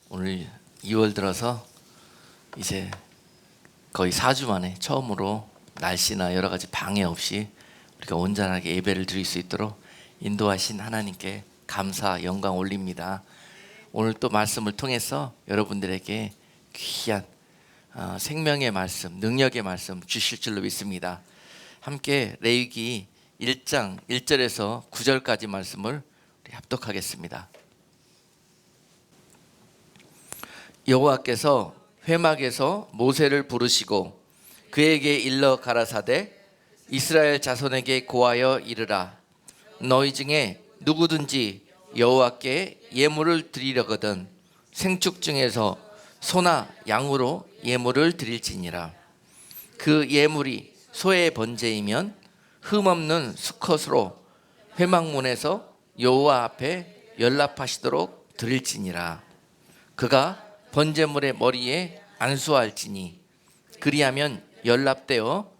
오늘 2월 들어서 이제 거의 4주 만에 처음으로 날씨나 여러 가지 방해 없이 우리가 온전하게 예배를 드릴 수 있도록 인도하신 하나님께 감사, 영광 올립니다. 오늘 또 말씀을 통해서 여러분들에게 귀한 생명의 말씀, 능력의 말씀 주실 줄로 믿습니다. 함께 레위기 1장 1절에서 9절까지 말씀을 우리 합독하겠습니다. 여호와께서 회막에서 모세를 부르시고 그에게 일러 가라사대 이스라엘 자손에게 고하여 이르라. 너희 중에 누구든지 여호와께 예물을 드리려거든 생축 중에서 소나 양으로 예물을 드릴지니라. 그 예물이 소의 번제이면 흠없는 수컷으로 회막문에서 여호와 앞에 연락하시도록 드릴지니라. 그가 번제물의 머리에 안수할지니 그리하면 연락되어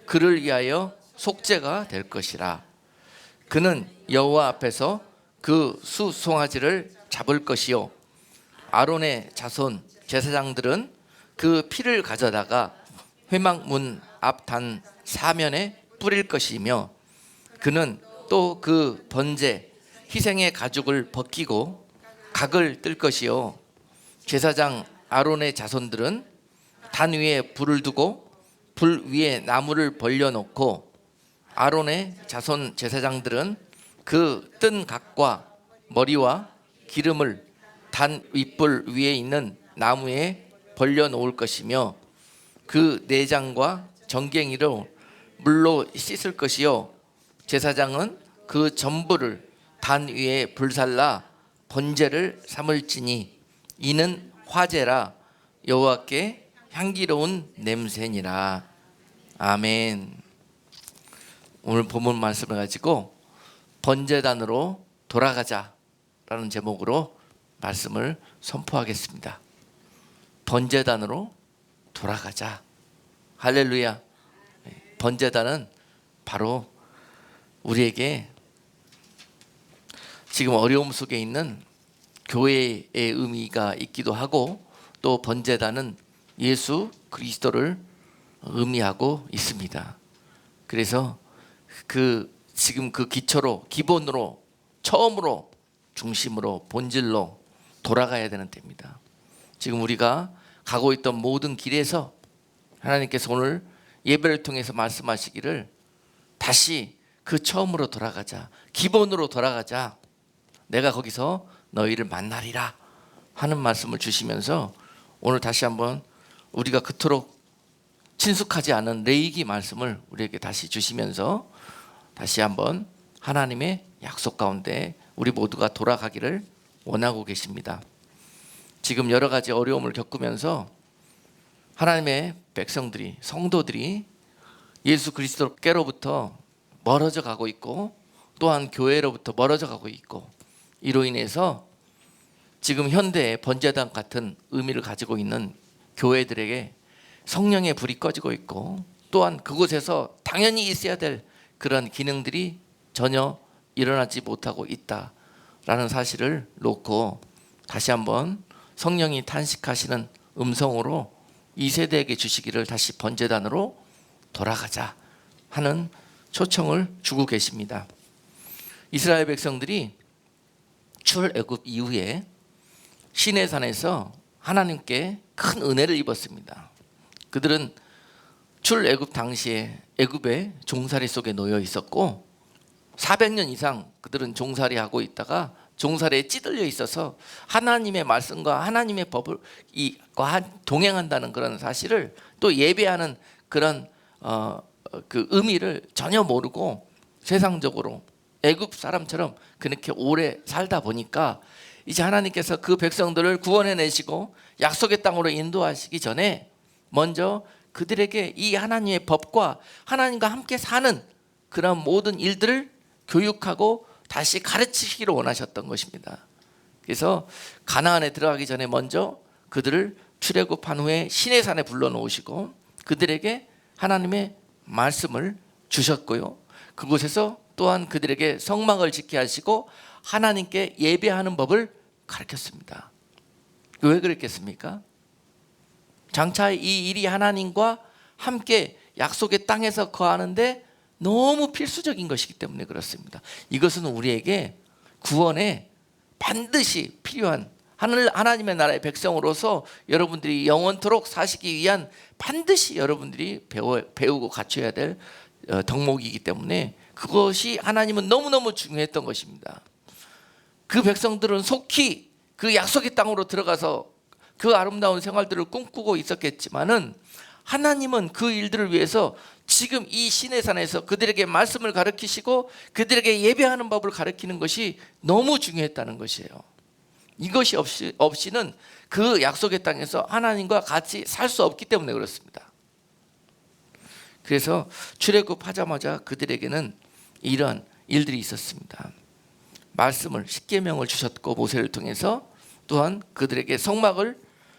그를 위하여 속죄가 될 것이라. 그는 여호와 앞에서 그 수송아지를 잡을 것이요 아론의 자손 제사장들은 그 피를 가져다가 회막문 앞 단 사면에 뿌릴 것이며 그는 또 그 번제 희생의 가죽을 벗기고 각을 뜰 것이요 제사장 아론의 자손들은 단 위에 불을 두고 불 위에 나무를 벌려놓고 아론의 자손 제사장들은 그 뜬 각과 머리와 기름을 단 윗불 위에 있는 나무에 벌려놓을 것이며 그 내장과 정갱이로 물로 씻을 것이요 제사장은 그 전부를 단 위에 불살라 번제를 삼을지니 이는 화제라 여호와께 향기로운 냄새니라. 아멘. 오늘 본문 말씀을 가지고 번제단으로 돌아가자라는 제목으로 말씀을 선포하겠습니다. 번제단으로 돌아가자. 할렐루야. 번제단은 바로 우리에게 지금 어려움 속에 있는 교회의 의미가 있기도 하고 또 번제단은 예수 그리스도를 의미하고 있습니다. 그래서 지금 그 기초로 기본으로 처음으로 중심으로 본질로 돌아가야 되는 때입니다. 지금 우리가 가고 있던 모든 길에서 하나님께서 오늘 예배를 통해서 말씀하시기를 다시 그 처음으로 돌아가자, 기본으로 돌아가자, 내가 거기서 너희를 만나리라 하는 말씀을 주시면서 오늘 다시 한번 우리가 그토록 친숙하지 않은 레위기 말씀을 우리에게 다시 주시면서 다시 한번 하나님의 약속 가운데 우리 모두가 돌아가기를 원하고 계십니다. 지금 여러 가지 어려움을 겪으면서 하나님의 백성들이, 성도들이 예수 그리스도께로부터 멀어져 가고 있고 또한 교회로부터 멀어져 가고 있고 이로 인해서 지금 현대의 번제단 같은 의미를 가지고 있는 교회들에게 성령의 불이 꺼지고 있고 또한 그곳에서 당연히 있어야 될 그런 기능들이 전혀 일어나지 못하고 있다라는 사실을 놓고 다시 한번 성령이 탄식하시는 음성으로 이 세대에게 주시기를 다시 번제단으로 돌아가자 하는 초청을 주고 계십니다. 이스라엘 백성들이 출애굽 이후에 시내산에서 하나님께 큰 은혜를 입었습니다. 그들은 출애굽 당시에 애굽의 종살이 속에 놓여 있었고 400년 이상 그들은 종살이하고 있다가 종살이에 찌들려 있어서 하나님의 말씀과 하나님의 법을 동행한다는 그런 사실을 또 예배하는 그런 그 의미를 전혀 모르고 세상적으로 애굽 사람처럼 그렇게 오래 살다 보니까 이제 하나님께서 그 백성들을 구원해내시고 약속의 땅으로 인도하시기 전에 먼저 그들에게 이 하나님의 법과 하나님과 함께 사는 그런 모든 일들을 교육하고 다시 가르치시기를 원하셨던 것입니다. 그래서 가나안에 들어가기 전에 먼저 그들을 출애굽한 후에 시내산에 불러놓으시고 그들에게 하나님의 말씀을 주셨고요. 그곳에서 또한 그들에게 성막을 짓게 하시고 하나님께 예배하는 법을 가르쳤습니다. 왜 그랬겠습니까? 장차 이 일이 하나님과 함께 약속의 땅에서 거하는데 너무 필수적인 것이기 때문에 그렇습니다. 이것은 우리에게 구원에 반드시 필요한 하나님의 나라의 백성으로서 여러분들이 영원토록 사시기 위한 반드시 여러분들이 배우고 갖춰야 될 덕목이기 때문에 그것이 하나님은 너무너무 중요했던 것입니다. 그 백성들은 속히 그 약속의 땅으로 들어가서 그 아름다운 생활들을 꿈꾸고 있었겠지만은 하나님은 그 일들을 위해서 지금 이 시내산에서 그들에게 말씀을 가르치시고 그들에게 예배하는 법을 가르치는 것이 너무 중요했다는 것이에요. 이것이 없이는 그 약속의 땅에서 하나님과 같이 살 수 없기 때문에 그렇습니다. 그래서 출애굽하자마자 그들에게는 이러한 일들이 있었습니다. 말씀을 십계명을 주셨고 모세를 통해서 또한 그들에게 성막을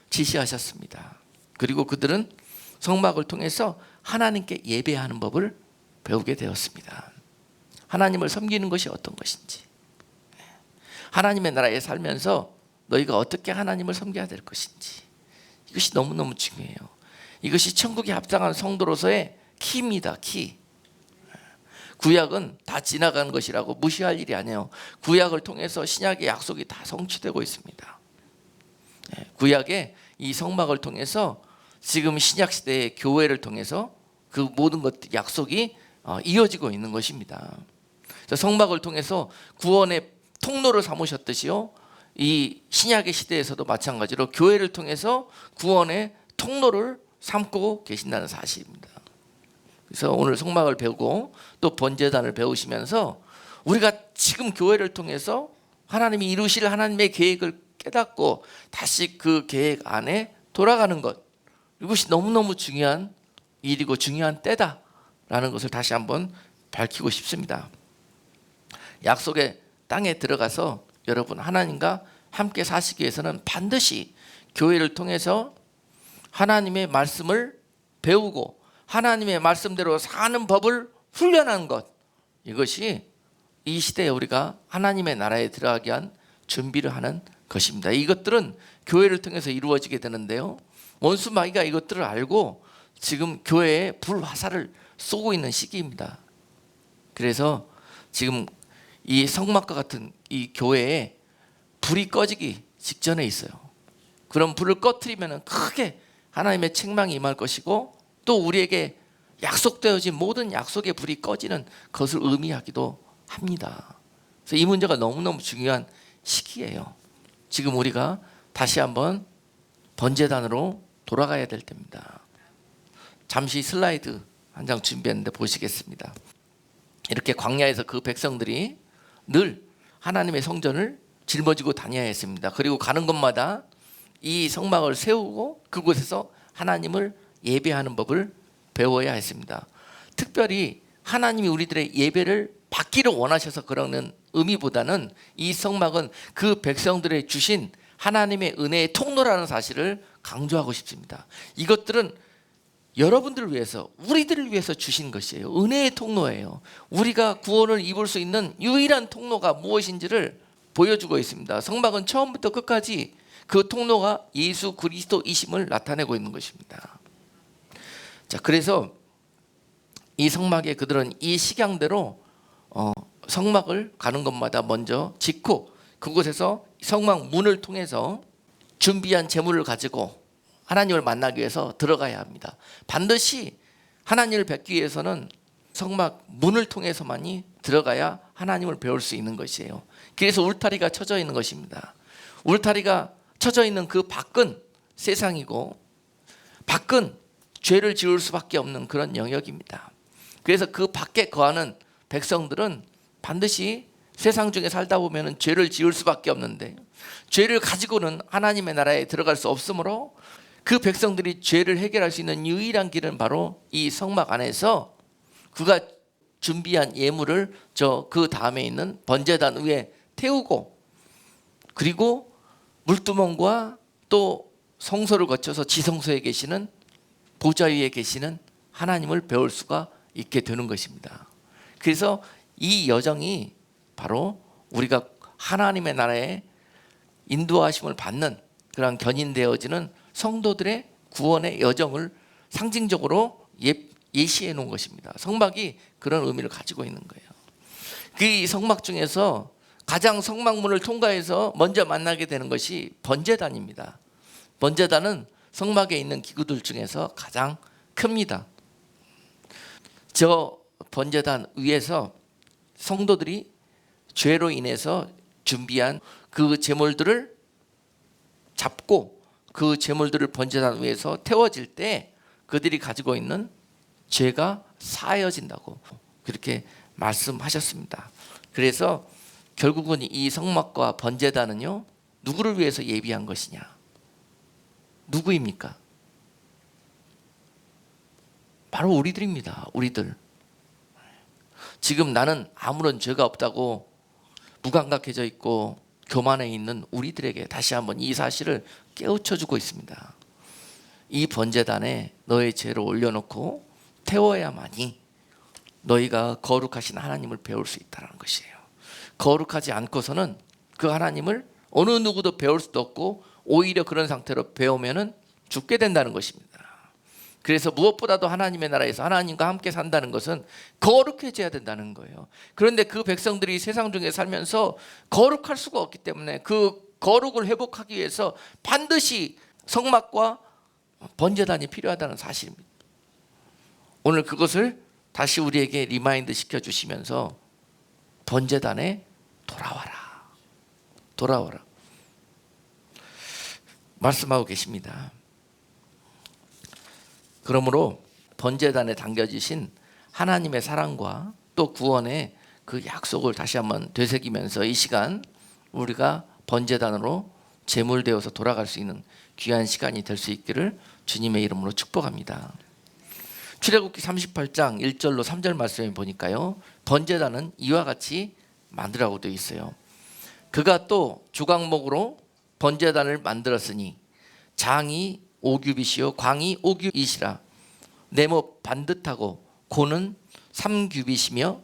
지시하셨습니다. 그리고 그들은 성막을 통해서 하나님께 예배하는 법을 배우게 되었습니다. 하나님을 섬기는 것이 어떤 것인지, 하나님의 나라에 살면서 너희가 어떻게 하나님을 섬겨야 될 것인지, 이것이 너무너무 중요해요. 이것이 천국에 합당한 성도로서의 키입니다. 키. 구약은 다 지나간 것이라고 무시할 일이 아니에요. 구약을 통해서 신약의 약속이 다 성취되고 있습니다. 구약의 이 성막을 통해서 지금 신약 시대의 교회를 통해서 그 모든 것 약속이 이어지고 있는 것입니다. 성막을 통해서 구원의 통로를 삼으셨듯이요, 이 신약의 시대에서도 마찬가지로 교회를 통해서 구원의 통로를 삼고 계신다는 사실입니다. 그래서 오늘 성막을 배우고 또 번제단을 배우시면서 우리가 지금 교회를 통해서 하나님이 이루실 하나님의 계획을 깨닫고 다시 그 계획 안에 돌아가는 것, 이것이 너무너무 중요한 일이고 중요한 때다라는 것을 다시 한번 밝히고 싶습니다. 약속의 땅에 들어가서 여러분 하나님과 함께 사시기 위해서는 반드시 교회를 통해서 하나님의 말씀을 배우고 하나님의 말씀대로 사는 법을 훈련하는 것, 이것이 이 시대에 우리가 하나님의 나라에 들어가기 위한 준비를 하는 것입니다. 이것들은 교회를 통해서 이루어지게 되는데요, 원수 마귀가 이것들을 알고 지금 교회에 불화살을 쏘고 있는 시기입니다. 그래서 지금 이 성막과 같은 이 교회에 불이 꺼지기 직전에 있어요. 그런 불을 꺼트리면 크게 하나님의 책망이 임할 것이고 또 우리에게 약속되어진 모든 약속의 불이 꺼지는 것을 의미하기도 합니다. 그래서 이 문제가 너무너무 중요한 시기예요. 지금 우리가 다시 한번 번제단으로 돌아가야 될 때입니다. 잠시 슬라이드 한 장 준비했는데 보시겠습니다. 이렇게 광야에서 그 백성들이 늘 하나님의 성전을 짊어지고 다녀야 했습니다. 그리고 가는 곳마다 이 성막을 세우고 그곳에서 하나님을 예배하는 법을 배워야 했습니다. 특별히 하나님이 우리들의 예배를 받기를 원하셔서 그러는 의미보다는 이 성막은 그 백성들의 주신 하나님의 은혜의 통로라는 사실을 강조하고 싶습니다. 이것들은 여러분들을 위해서, 우리들을 위해서 주신 것이에요. 은혜의 통로예요. 우리가 구원을 입을 수 있는 유일한 통로가 무엇인지를 보여주고 있습니다. 성막은 처음부터 끝까지 그 통로가 예수 그리스도이심을 나타내고 있는 것입니다. 자, 그래서 이 성막에 그들은 이 식양대로 성막을 가는 곳마다 먼저 짓고 그곳에서 성막 문을 통해서 준비한 제물을 가지고 하나님을 만나기 위해서 들어가야 합니다. 반드시 하나님을 뵙기 위해서는 성막 문을 통해서만이 들어가야 하나님을 배울 수 있는 것이에요. 그래서 울타리가 쳐져 있는 것입니다. 울타리가 쳐져 있는 그 밖은 세상이고 밖은 죄를 지을 수밖에 없는 그런 영역입니다. 그래서 그 밖에 거하는 백성들은 반드시 세상 중에 살다 보면 죄를 지을 수밖에 없는데 죄를 가지고는 하나님의 나라에 들어갈 수 없으므로 그 백성들이 죄를 해결할 수 있는 유일한 길은 바로 이 성막 안에서 그가 준비한 예물을 그 다음에 있는 번제단 위에 태우고 그리고 물두멍과 또 성소를 거쳐서 지성소에 계시는 보좌 위에 계시는 하나님을 배울 수가 있게 되는 것입니다. 그래서 이 여정이 바로 우리가 하나님의 나라에 인도하심을 받는 그런 견인되어지는 성도들의 구원의 여정을 상징적으로 예시해 놓은 것입니다. 성막이 그런 의미를 가지고 있는 거예요. 그 성막 중에서 가장 성막문을 통과해서 먼저 만나게 되는 것이 번제단입니다. 번제단은 성막에 있는 기구들 중에서 가장 큽니다. 저 번제단 위에서 성도들이 죄로 인해서 준비한 그 제물들을 잡고 그 제물들을 번제단 위에서 태워질 때 그들이 가지고 있는 죄가 사여진다고 그렇게 말씀하셨습니다. 그래서 결국은 이 성막과 번제단은요, 누구를 위해서 예비한 것이냐? 누구입니까? 바로 우리들입니다. 우리들. 지금 나는 아무런 죄가 없다고 무감각해져 있고 교만해 있는 우리들에게 다시 한번 이 사실을 깨우쳐주고 있습니다. 이 번제단에 너의 죄를 올려놓고 태워야만이 너희가 거룩하신 하나님을 배울 수 있다는 것이에요. 거룩하지 않고서는 그 하나님을 어느 누구도 배울 수도 없고 오히려 그런 상태로 배우면은 죽게 된다는 것입니다. 그래서 무엇보다도 하나님의 나라에서 하나님과 함께 산다는 것은 거룩해져야 된다는 거예요. 그런데 그 백성들이 세상 중에 살면서 거룩할 수가 없기 때문에 그 거룩을 회복하기 위해서 반드시 성막과 번제단이 필요하다는 사실입니다. 오늘 그것을 다시 우리에게 리마인드 시켜주시면서 번제단에 돌아와라 말씀하고 계십니다. 그러므로 번제단에 담겨지신 하나님의 사랑과 또 구원의 그 약속을 다시 한번 되새기면서 이 시간 우리가 번제단으로 제물되어서 돌아갈 수 있는 귀한 시간이 될 수 있기를 주님의 이름으로 축복합니다. 출애굽기 38장 1절로 3절 말씀에 보니까요, 번제단은 이와 같이 만들라고 되어 있어요. 그가 또 주광목으로 번제단을 만들었으니 장이 5규빗이요 광이 5규빗이라. 네모 반듯하고 고는 3규빗이며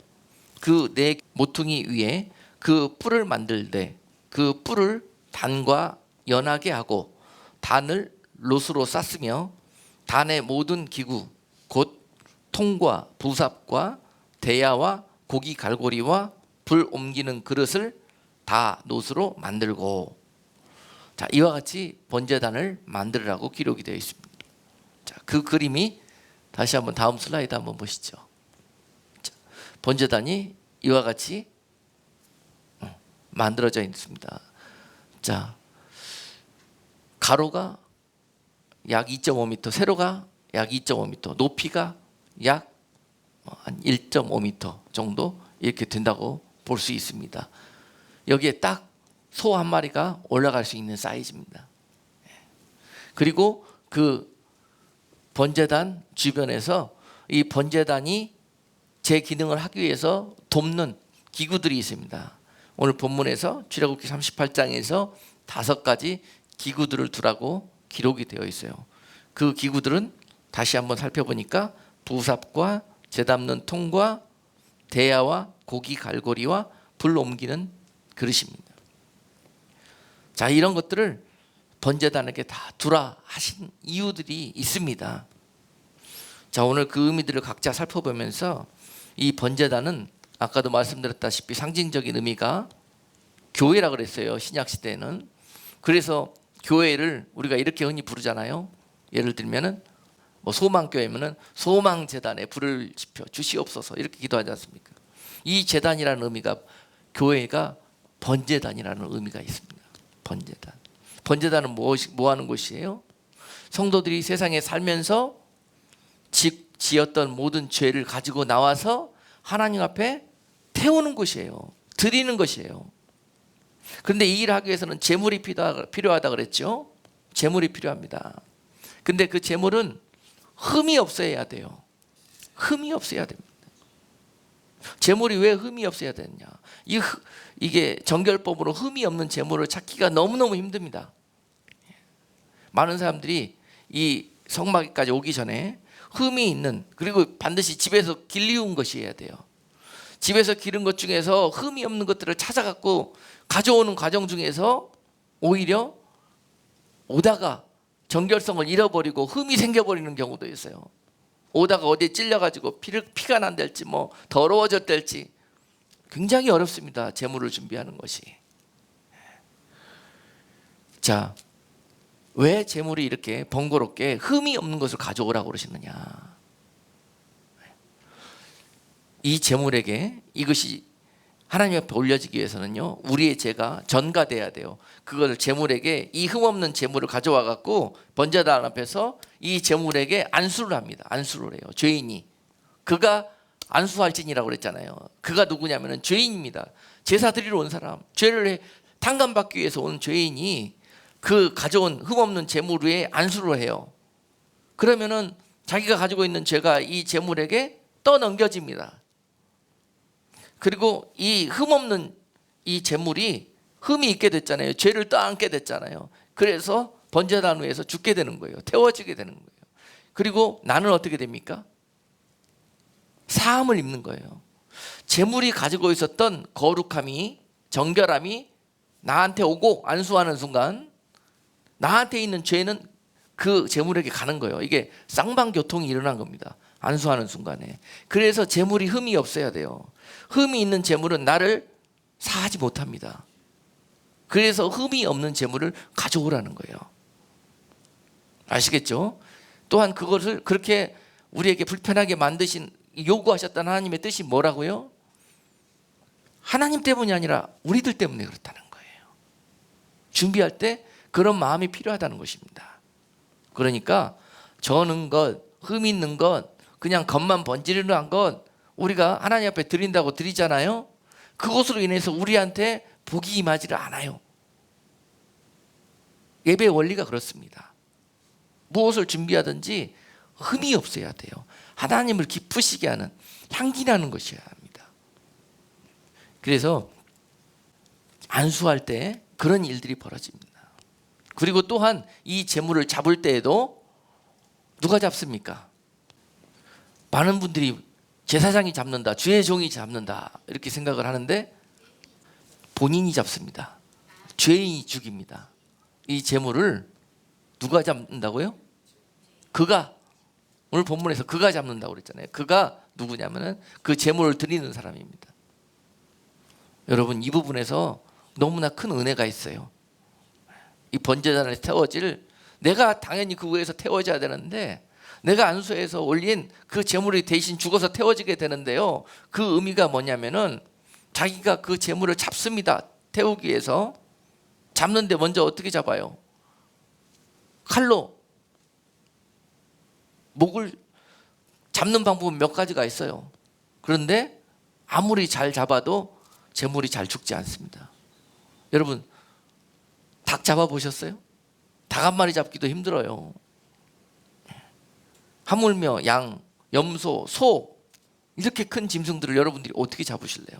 그 네 모퉁이 위에 그 뿔을 만들되 그 뿔을 단과 연하게 하고 단을 롯으로 쌌으며 단의 모든 기구 곧 통과 부삽과 대야와 고기 갈고리와 불 옮기는 그릇을 다 놋으로 만들고. 자, 이와 같이 번제단을 만들으라고 기록이 되어 있습니다. 자, 그 그림이 다시 한번 다음 슬라이드 한번 보시죠. 자, 번제단이 이와 같이 만들어져 있습니다. 자, 가로가 약 2.5m, 세로가 약 2.5m, 높이가 약 한 1.5m 정도 이렇게 된다고 볼 수 있습니다. 여기에 딱 소 한 마리가 올라갈 수 있는 사이즈입니다. 그리고 그 번제단 주변에서 이 번제단이 제 기능을 하기 위해서 돕는 기구들이 있습니다. 오늘 본문에서 출애굽기 38장에서 5가지 기구들을 두라고 기록이 되어 있어요. 그 기구들은 다시 한번 살펴보니까 부삽과 재 담는 통과 대야와 고기 갈고리와 불 옮기는 그릇입니다. 자, 이런 것들을 번제단에게 다 두라 하신 이유들이 있습니다. 자, 오늘 그 의미들을 각자 살펴보면서 이 번제단은 아까도 말씀드렸다시피 상징적인 의미가 교회라 그랬어요. 신약 시대에는. 그래서 교회를 우리가 이렇게 흔히 부르잖아요. 예를 들면은 뭐 소망교회면은 소망재단에 불을 지펴 주시옵소서 이렇게 기도하지 않습니까? 이 재단이라는 의미가 교회가 번제단이라는 의미가 있습니다. 번제단. 번제단은 뭐 하는 곳이에요? 성도들이 세상에 살면서 지었던 모든 죄를 가지고 나와서 하나님 앞에 태우는 곳이에요. 드리는 것이에요. 그런데 이 일을 하기 위해서는 제물이 필요하다 그랬죠. 제물이 필요합니다. 근데 그 제물은 흠이 없어야 돼요. 흠이 없어야 됩니다. 제물이 왜 흠이 없어야 되느냐? 이게 정결법으로 흠이 없는 제물을 찾기가 너무너무 힘듭니다. 많은 사람들이 이 성막까지 오기 전에 흠이 있는, 그리고 반드시 집에서 길리운 것이어야 돼요. 집에서 기른 것 중에서 흠이 없는 것들을 찾아갖고 가져오는 과정 중에서 오히려 오다가 정결성을 잃어버리고 흠이 생겨버리는 경우도 있어요. 오다가 어디에 찔려가지고 피가 난달지 뭐 더러워졌달지 굉장히 어렵습니다. 제물을 준비하는 것이. 자, 왜 제물이 이렇게 번거롭게 흠이 없는 것을 가져오라고 그러시느냐. 이 제물에게 이것이 하나님 앞에 올려지기 위해서는요, 우리의 죄가 전가돼야 돼요. 그걸 제물에게 이 흠없는 제물을 가져와 갖고 번제단 앞에서 이 제물에게 안수를 합니다. 안수를 해요. 죄인이. 그가 안수할지니라고 그랬잖아요. 그가 누구냐면은 죄인입니다. 제사 드리러 온 사람, 죄를 탕감받기 위해서 온 죄인이 그 가져온 흠없는 제물 위에 안수를 해요. 그러면은 자기가 가지고 있는 죄가 이 제물에게 떠넘겨집니다. 그리고 이 흠없는 이 제물이 흠이 있게 됐잖아요. 죄를 떠안게 됐잖아요. 그래서 번제단 위에서 죽게 되는 거예요. 태워지게 되는 거예요. 그리고 나는 어떻게 됩니까? 사함을 입는 거예요. 제물이 가지고 있었던 거룩함이, 정결함이 나한테 오고 안수하는 순간 나한테 있는 죄는 그 제물에게 가는 거예요. 이게 쌍방교통이 일어난 겁니다. 안수하는 순간에. 그래서 제물이 흠이 없어야 돼요. 흠이 있는 제물은 나를 사하지 못합니다. 그래서 흠이 없는 제물을 가져오라는 거예요. 아시겠죠? 또한 그것을 그렇게 우리에게 불편하게 만드신, 요구하셨다는 하나님의 뜻이 뭐라고요? 하나님 때문이 아니라 우리들 때문에 그렇다는 거예요. 준비할 때 그런 마음이 필요하다는 것입니다. 그러니까 저는 것, 흠 있는 것, 그냥 겉만 번지르르한 것 우리가 하나님 앞에 드린다고 드리잖아요. 그것으로 인해서 우리한테 복이 임하지를 않아요. 예배의 원리가 그렇습니다. 무엇을 준비하든지 흠이 없어야 돼요. 하나님을 기쁘시게 하는, 향기 나는 것이어야 합니다. 그래서 안수할 때 그런 일들이 벌어집니다. 그리고 또한 이 제물을 잡을 때에도 누가 잡습니까? 많은 분들이 제사장이 잡는다, 주의 종이 잡는다 이렇게 생각을 하는데 본인이 잡습니다. 죄인이 죽입니다. 이 제물을 누가 잡는다고요? 그가, 오늘 본문에서 그가 잡는다고 그랬잖아요. 그가 누구냐면은 그 제물을 드리는 사람입니다. 여러분, 이 부분에서 너무나 큰 은혜가 있어요. 이 번제단에 태워질, 내가 당연히 그 위에서 태워져야 되는데 내가 안수해서 올린 그 제물이 대신 죽어서 태워지게 되는데요, 그 의미가 뭐냐면은 자기가 그 제물을 잡습니다. 태우기 위해서. 잡는데 먼저 어떻게 잡아요? 칼로. 목을 잡는 방법은 몇 가지가 있어요. 그런데 아무리 잘 잡아도 제물이 잘 죽지 않습니다. 여러분, 닭 잡아보셨어요? 닭 한 마리 잡기도 힘들어요. 하물며 양, 염소, 소, 이렇게 큰 짐승들을 여러분들이 어떻게 잡으실래요?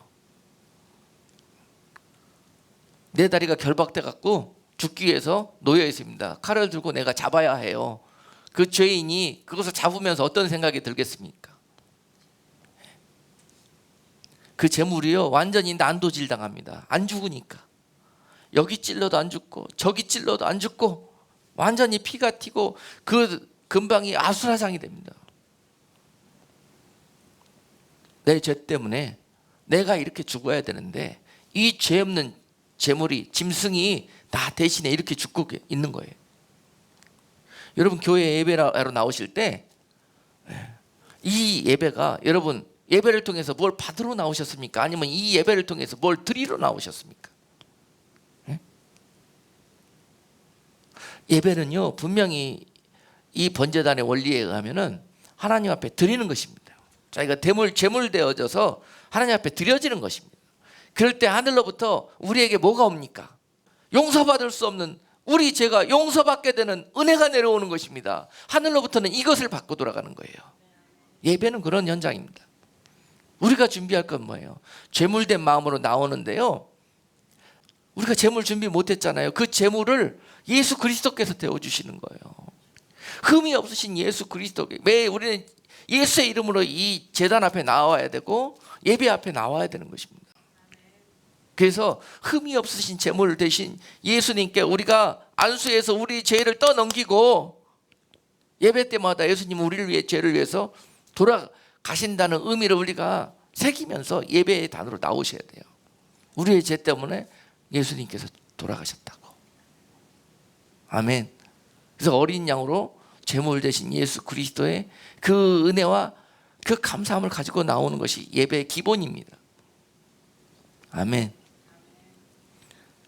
내 다리가 결박돼 갖고 죽기 위해서 놓여 있습니다. 칼을 들고 내가 잡아야 해요. 그 죄인이 그것을 잡으면서 어떤 생각이 들겠습니까? 그 제물이요, 완전히 난도질 당합니다. 안 죽으니까. 여기 찔러도 안 죽고 저기 찔러도 안 죽고 완전히 피가 튀고 그 근방이 아수라장이 됩니다. 내 죄 때문에 내가 이렇게 죽어야 되는데 이 죄 없는 제물이, 짐승이 나 대신에 이렇게 죽고 있는 거예요. 여러분, 교회 예배로 나오실 때 이 예배가, 여러분 예배를 통해서 뭘 받으러 나오셨습니까? 아니면 이 예배를 통해서 뭘 드리러 나오셨습니까? 예배는요, 분명히 이 번제단의 원리에 의하면은 하나님 앞에 드리는 것입니다. 자기가 제물 되어져서 하나님 앞에 드려지는 것입니다. 그럴 때 하늘로부터 우리에게 뭐가 옵니까? 용서받을 수 없는, 우리 죄가 용서받게 되는 은혜가 내려오는 것입니다. 하늘로부터는 이것을 받고 돌아가는 거예요. 예배는 그런 현장입니다. 우리가 준비할 건 뭐예요? 죄물된 마음으로 나오는데요, 우리가 제물 준비 못했잖아요. 그 제물을 예수 그리스도께서 데워주시는 거예요. 흠이 없으신 예수 그리스도께, 매 우리는 예수의 이름으로 이 제단 앞에 나와야 되고 예배 앞에 나와야 되는 것입니다. 그래서 흠이 없으신 제물 대신 예수님께 우리가 안수해서 우리 죄를 떠넘기고 예배 때마다 예수님 우리를 위해 죄를 위해서 돌아가신다는 의미를 우리가 새기면서 예배의 단으로 나오셔야 돼요. 우리의 죄 때문에 예수님께서 돌아가셨다고. 아멘. 그래서 어린 양으로 제물 대신 예수 그리스도의 그 은혜와 그 감사함을 가지고 나오는 것이 예배의 기본입니다. 아멘.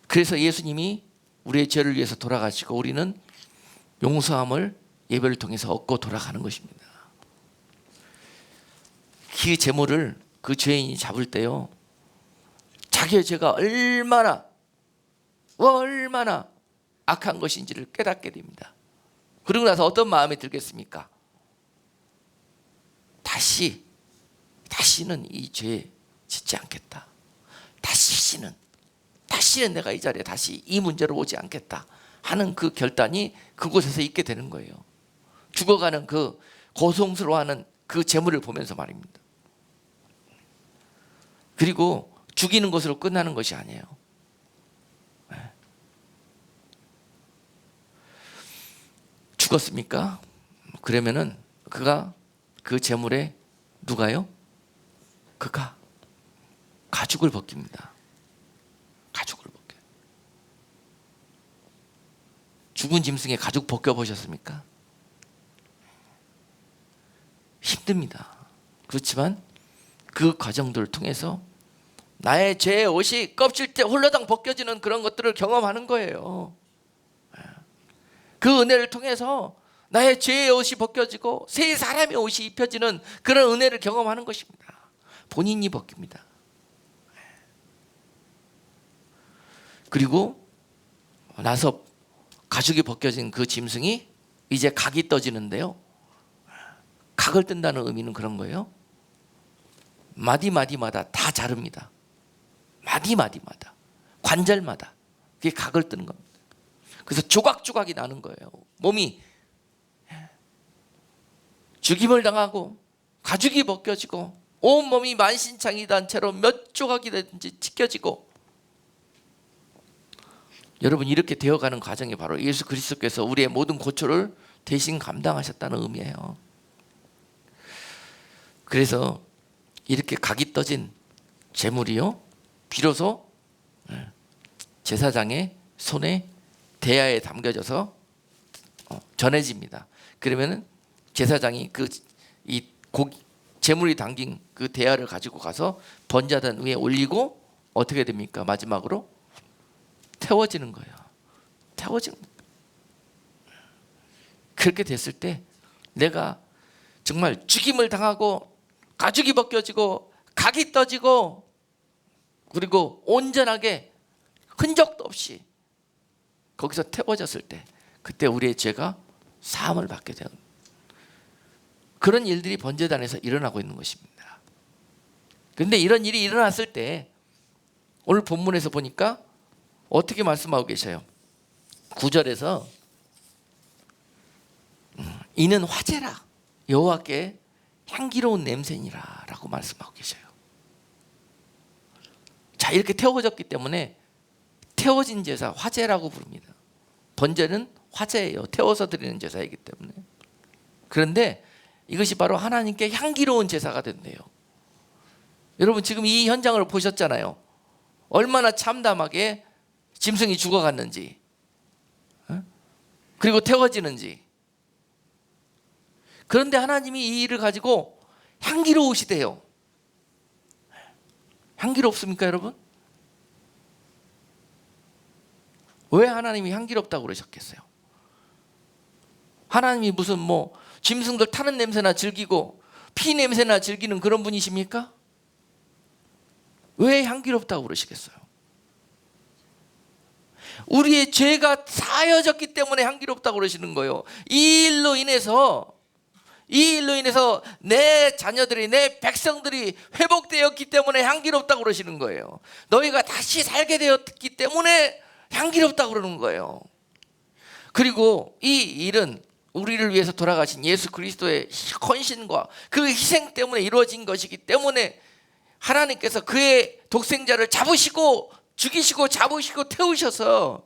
그래서 예수님이 우리의 죄를 위해서 돌아가시고 우리는 용서함을 예배를 통해서 얻고 돌아가는 것입니다. 그 제물을 그 죄인이 잡을 때요, 자기의 죄가 얼마나 악한 것인지를 깨닫게 됩니다. 그러고 나서 어떤 마음이 들겠습니까? 다시는 이 죄 짓지 않겠다. 다시는 내가 이 자리에 다시 이 문제로 오지 않겠다 하는 그 결단이 그곳에서 있게 되는 거예요. 죽어가는 그 고통스러워하는 그 재물을 보면서 말입니다. 그리고 죽이는 것으로 끝나는 것이 아니에요. 죽었습니까? 그러면은 그가 그 재물에 누가요? 그가 가죽을 벗깁니다. 가죽을 벗겨요. 죽은 짐승의 가죽 벗겨보셨습니까? 힘듭니다. 그렇지만 그 과정들을 통해서 나의 죄의 옷이 껍질째 홀라당 벗겨지는 그런 것들을 경험하는 거예요. 그 은혜를 통해서 나의 죄의 옷이 벗겨지고 새 사람의 옷이 입혀지는 그런 은혜를 경험하는 것입니다. 본인이 벗깁니다. 그리고 나서 가죽이 벗겨진 그 짐승이 이제 각이 떠지는데요, 각을 뜬다는 의미는 그런 거예요. 마디마디마다 다 자릅니다. 마디마디마다, 관절마다 그게 각을 뜨는 겁니다. 그래서 조각조각이 나는 거예요. 몸이 죽임을 당하고 가죽이 벗겨지고 온몸이 만신창이된 채로 몇 조각이 되든지 찢겨지고, 여러분 이렇게 되어가는 과정이 바로 예수 그리스도께서 우리의 모든 고초를 대신 감당하셨다는 의미예요. 그래서 이렇게 각이 떠진 제물이요, 비로소 제사장의 손에 대야에 담겨져서 전해집니다. 그러면은 제사장이 이 제물이 담긴 그 대야를 가지고 가서 번제단 위에 올리고 어떻게 됩니까? 마지막으로 태워지는 거예요. 태워지는 거예요. 그렇게 됐을 때 내가 정말 죽임을 당하고 가죽이 벗겨지고 각이 떠지고 그리고 온전하게 흔적도 없이 거기서 태워졌을 때, 그때 우리의 죄가 사함을 받게 되는 그런 일들이 번제단에서 일어나고 있는 것입니다. 그런데 이런 일이 일어났을 때 오늘 본문에서 보니까 어떻게 말씀하고 계셔요? 9절에서 이는 화제라, 여호와께 향기로운 냄새니라 라고 말씀하고 계셔요. 자, 이렇게 태워졌기 때문에 태워진 제사, 화제라고 부릅니다. 번제는 화제예요. 태워서 드리는 제사이기 때문에. 그런데 이것이 바로 하나님께 향기로운 제사가 된대요. 여러분 지금 이 현장을 보셨잖아요. 얼마나 참담하게 짐승이 죽어갔는지, 그리고 태워지는지. 그런데 하나님이 이 일을 가지고 향기로우시대요. 향기롭습니까 여러분? 왜 하나님이 향기롭다고 그러셨겠어요? 하나님이 무슨 짐승들 타는 냄새나 즐기고 피 냄새나 즐기는 그런 분이십니까? 왜 향기롭다고 그러시겠어요? 우리의 죄가 사여졌기 때문에 향기롭다고 그러시는 거예요. 이 일로 인해서 내 자녀들이, 내 백성들이 회복되었기 때문에 향기롭다고 그러시는 거예요. 너희가 다시 살게 되었기 때문에 향기롭다고 그러는 거예요. 그리고 이 일은 우리를 위해서 돌아가신 예수 그리스도의 헌신과 그 희생 때문에 이루어진 것이기 때문에 하나님께서 그의 독생자를 잡으시고 죽이시고 잡으시고 태우셔서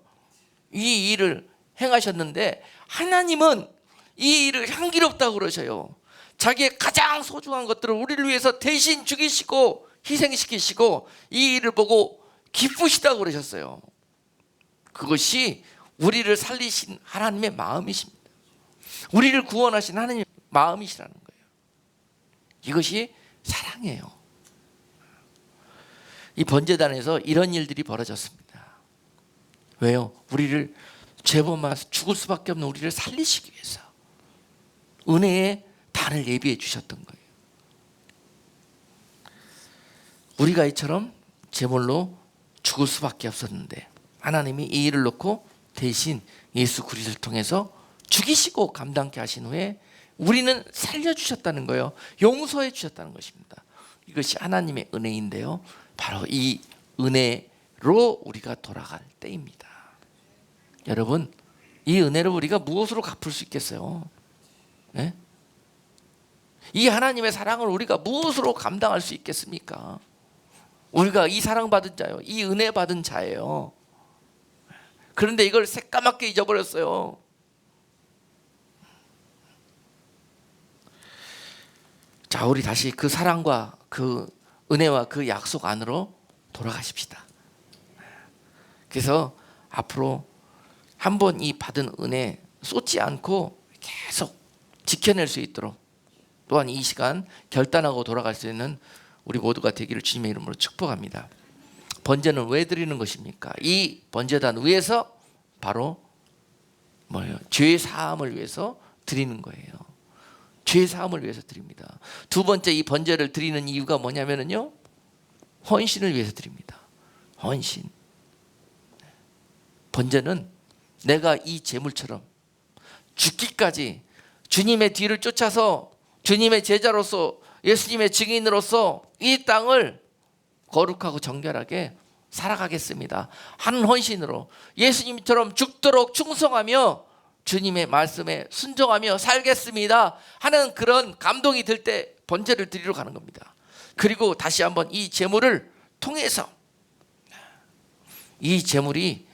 이 일을 행하셨는데 하나님은 이 일을 향기롭다고 그러셔요. 자기의 가장 소중한 것들을 우리를 위해서 대신 죽이시고 희생시키시고 이 일을 보고 기쁘시다고 그러셨어요. 그것이 우리를 살리신 하나님의 마음이십니다. 우리를 구원하신 하나님의 마음이시라는 거예요. 이것이 사랑이에요. 이 번제단에서 이런 일들이 벌어졌습니다. 왜요? 우리를 죄범하서 죽을 수밖에 없는 우리를 살리시기 위해서 은혜의 단을 예비해 주셨던 거예요. 우리가 이처럼 제물로 죽을 수밖에 없었는데 하나님이 이 일을 놓고 대신 예수 그리스도를 통해서 죽이시고 감당케 하신 후에 우리는 살려주셨다는 거예요. 용서해 주셨다는 것입니다. 이것이 하나님의 은혜인데요, 바로 이 은혜로 우리가 돌아갈 때입니다. 여러분, 이 은혜를 우리가 무엇으로 갚을 수 있겠어요? 네? 이 하나님의 사랑을 우리가 무엇으로 감당할 수 있겠습니까? 우리가 이 사랑받은 자예요. 이 은혜 받은 자예요. 그런데 이걸 새까맣게 잊어버렸어요. 자, 우리 다시 그 사랑과 그 은혜와 그 약속 안으로 돌아가십시다. 그래서 앞으로 한번 이 받은 은혜 쏟지 않고 계속 지켜낼 수 있도록, 또한 이 시간 결단하고 돌아갈 수 있는 우리 모두가 되기를 주님의 이름으로 축복합니다. 번제는 왜 드리는 것입니까? 이 번제단 위에서 바로 뭐예요? 죄 사함을 위해서 드리는 거예요. 죄 사함을 위해서 드립니다. 두 번째, 이 번제를 드리는 이유가 뭐냐면요, 헌신을 위해서 드립니다. 헌신. 번제는 내가 이 제물처럼 죽기까지 주님의 뒤를 쫓아서 주님의 제자로서 예수님의 증인으로서 이 땅을 거룩하고 정결하게 살아가겠습니다. 한 헌신으로 예수님처럼 죽도록 충성하며 주님의 말씀에 순종하며 살겠습니다 하는 그런 감동이 들 때 번제를 드리러 가는 겁니다. 그리고 다시 한번 이 제물을 통해서 이 제물이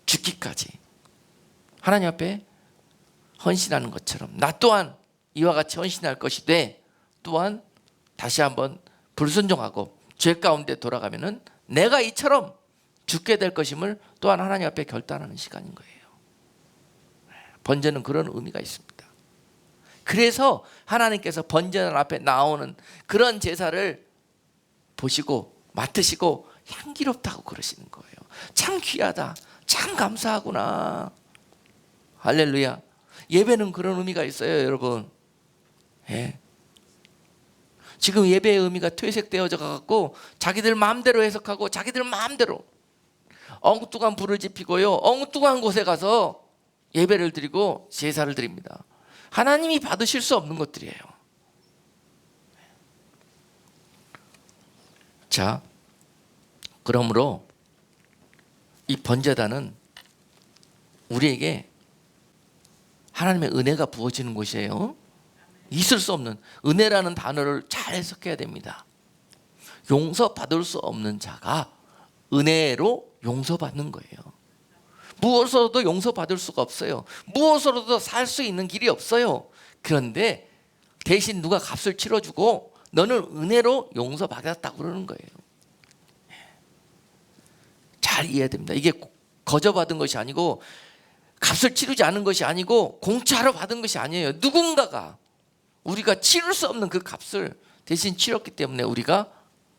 죽기까지 하나님 앞에 헌신하는 것처럼 나 또한 이와 같이 헌신할 것이되, 또한 다시 한번 불순종하고 죄 가운데 돌아가면은 내가 이처럼 죽게 될 것임을 또한 하나님 앞에 결단하는 시간인 거예요. 번제는 그런 의미가 있습니다. 그래서 하나님께서 번제단 앞에 나오는 그런 제사를 보시고 맡으시고 향기롭다고 그러시는 거예요. 참 귀하다, 참 감사하구나. 할렐루야. 예배는 그런 의미가 있어요, 여러분. 예. 지금 예배의 의미가 퇴색되어져 갖고 자기들 마음대로 해석하고 자기들 마음대로 엉뚱한 불을 지피고요, 엉뚱한 곳에 가서 예배를 드리고 제사를 드립니다. 하나님이 받으실 수 없는 것들이에요. 자, 그러므로 이 번제단은 우리에게 하나님의 은혜가 부어지는 곳이에요. 있을 수 없는 은혜라는 단어를 잘 해석해야 됩니다. 용서받을 수 없는 자가 은혜로 용서받는 거예요. 무엇으로도 용서받을 수가 없어요. 무엇으로도 살 수 있는 길이 없어요. 그런데 대신 누가 값을 치러주고 너는 은혜로 용서받았다고 그러는 거예요. 잘 이해해야 됩니다. 이게 거저받은 것이 아니고 값을 치르지 않은 것이 아니고 공짜로 받은 것이 아니에요. 누군가가 우리가 치를 수 없는 그 값을 대신 치렀기 때문에 우리가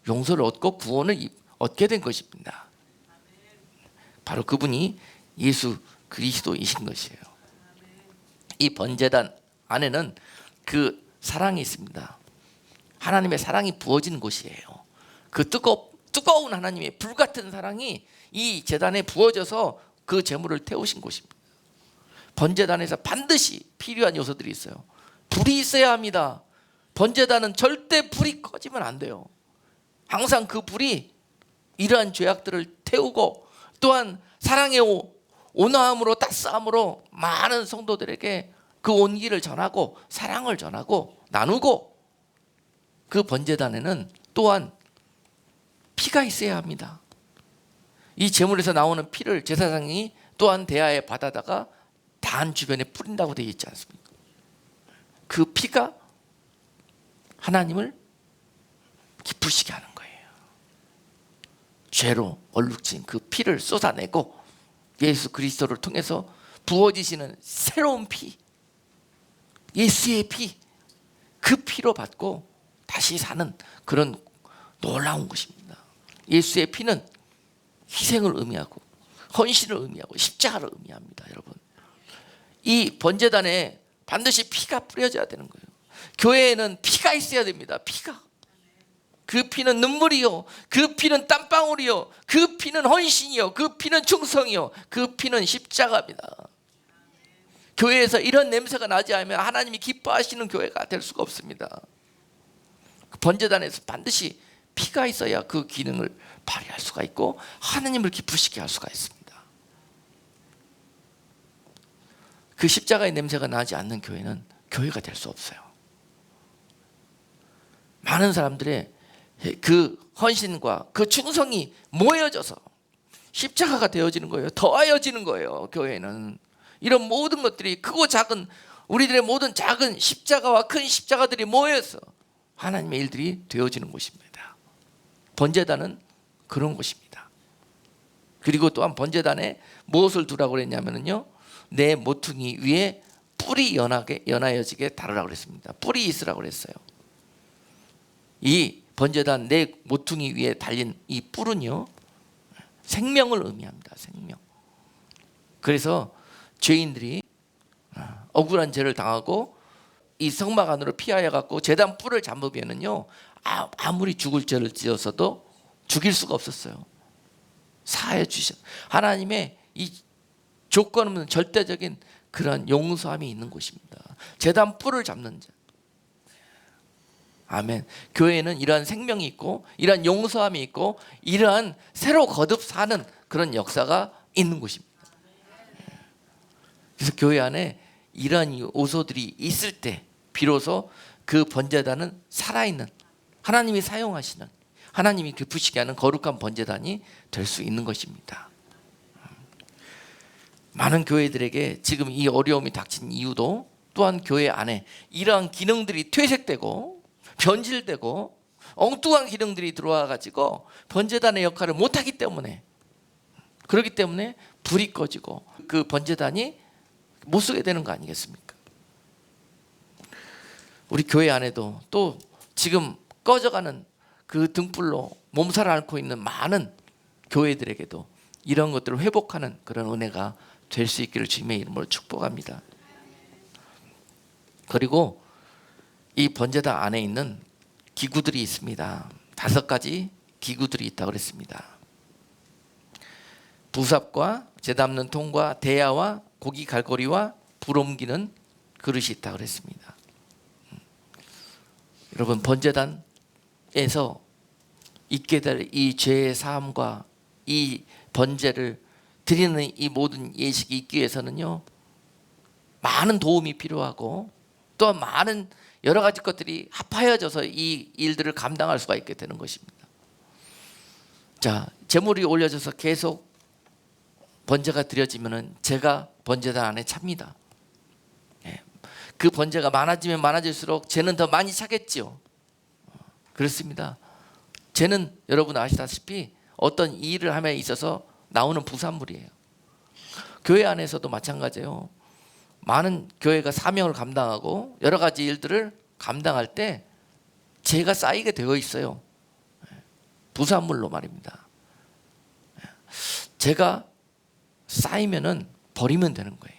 용서를 얻고 구원을 얻게 된 것입니다. 바로 그분이 예수 그리스도이신 것이에요. 이 번제단 안에는 그 사랑이 있습니다. 하나님의 사랑이 부어지는 곳이에요. 그 뜨거운 하나님의 불같은 사랑이 이 제단에 부어져서 그 제물을 태우신 곳입니다. 번제단에서 반드시 필요한 요소들이 있어요. 불이 있어야 합니다. 번제단은 절대 불이 꺼지면 안 돼요. 항상 그 불이 이러한 죄악들을 태우고, 또한 사랑의 온화함으로 따스함으로 많은 성도들에게 그 온기를 전하고 사랑을 전하고 나누고, 그 번제단에는 또한 피가 있어야 합니다. 이 제물에서 나오는 피를 제사장이 또한 대야에 받아다가 단 주변에 뿌린다고 되어 있지 않습니까? 그 피가 하나님을 기쁘시게 하는 거예요. 죄로 얼룩진 그 피를 쏟아내고 예수 그리스도를 통해서 부어지시는 새로운 피, 예수의 피, 그 피로 받고 다시 사는 그런 놀라운 것입니다. 예수의 피는 희생을 의미하고 헌신을 의미하고 십자가를 의미합니다. 여러분, 이 번제단에 반드시 피가 뿌려져야 되는 거예요. 교회에는 피가 있어야 됩니다. 피가. 그 피는 눈물이요, 그 피는 땀방울이요, 그 피는 헌신이요, 그 피는 충성이요, 그 피는 십자가입니다. 교회에서 이런 냄새가 나지 않으면 하나님이 기뻐하시는 교회가 될 수가 없습니다. 번제단에서 반드시 피가 있어야 그 기능을 발휘할 수가 있고 하나님을 기쁘시게 할 수가 있습니다. 그 십자가의 냄새가 나지 않는 교회는 교회가 될 수 없어요. 많은 사람들의 그 헌신과 그 충성이 모여져서 십자가가 되어지는 거예요. 더하여지는 거예요. 교회는 이런 모든 것들이 크고 작은, 우리들의 모든 작은 십자가와 큰 십자가들이 모여서 하나님의 일들이 되어지는 곳입니다. 번제단은 그런 곳입니다. 그리고 또한 번제단에 무엇을 두라고 그랬냐면요, 내 모퉁이 위에 뿔이 연하여지게 다루라고 그랬습니다. 뿔이 있으라고 그랬어요. 이 번제단 내 모퉁이 위에 달린 이 뿔은요, 생명을 의미합니다. 생명. 그래서 죄인들이 억울한 죄를 당하고 이 성막 안으로 피하여 갖고 제단 뿔을 잡으면은요, 아무리 죽을 죄를 지어서도 죽일 수가 없었어요. 사해 주셔. 하나님의 이 조건 없는 절대적인 그런 용서함이 있는 곳입니다. 제단 뿔을 잡는 자. 아멘. 교회에는 이러한 생명이 있고 이러한 용서함이 있고 이러한 새로 거듭 사는 그런 역사가 있는 곳입니다. 그래서 교회 안에 이러한 요소들이 있을 때 비로소 그 번제단은 살아있는, 하나님이 사용하시는, 하나님이 기쁘시게 하는 거룩한 번제단이 될 수 있는 것입니다. 많은 교회들에게 지금 이 어려움이 닥친 이유도 또한 교회 안에 이러한 기능들이 퇴색되고 변질되고 엉뚱한 기능들이 들어와 가지고 번제단의 역할을 못하기 때문에, 그렇기 때문에 불이 꺼지고 그 번제단이 못 쓰게 되는 거 아니겠습니까? 우리 교회 안에도 또 지금 꺼져가는 그 등불로 몸살을 앓고 있는 많은 교회들에게도 이런 것들을 회복하는 그런 은혜가 될 수 있기를 주님의 이름으로 축복합니다. 그리고 이 번제단 안에 있는 기구들이 있습니다. 5가지 기구들이 있다고 그랬습니다. 부삽과 재 담는 통과 대야와 고기 갈고리와 불 옮기는 그릇이 있다고 그랬습니다. 여러분, 번제단에서 있게 될 이 죄의 사함과 이 번제를 드리는 이 모든 예식이 있기 위해서는요, 많은 도움이 필요하고 또 많은 여러 가지 것들이 합하여져서 이 일들을 감당할 수가 있게 되는 것입니다. 자, 제물이 올려져서 계속 번제가 드려지면은 제가 번제단 안에 찹니다. 그 번제가 많아지면 많아질수록 죄는 더 많이 차겠지요. 그렇습니다. 죄는 여러분 아시다시피 어떤 일을 함에 있어서 나오는 부산물이에요. 교회 안에서도 마찬가지예요. 많은 교회가 사명을 감당하고 여러 가지 일들을 감당할 때 죄가 쌓이게 되어 있어요. 부산물로 말입니다. 죄가 쌓이면은 버리면 되는 거예요.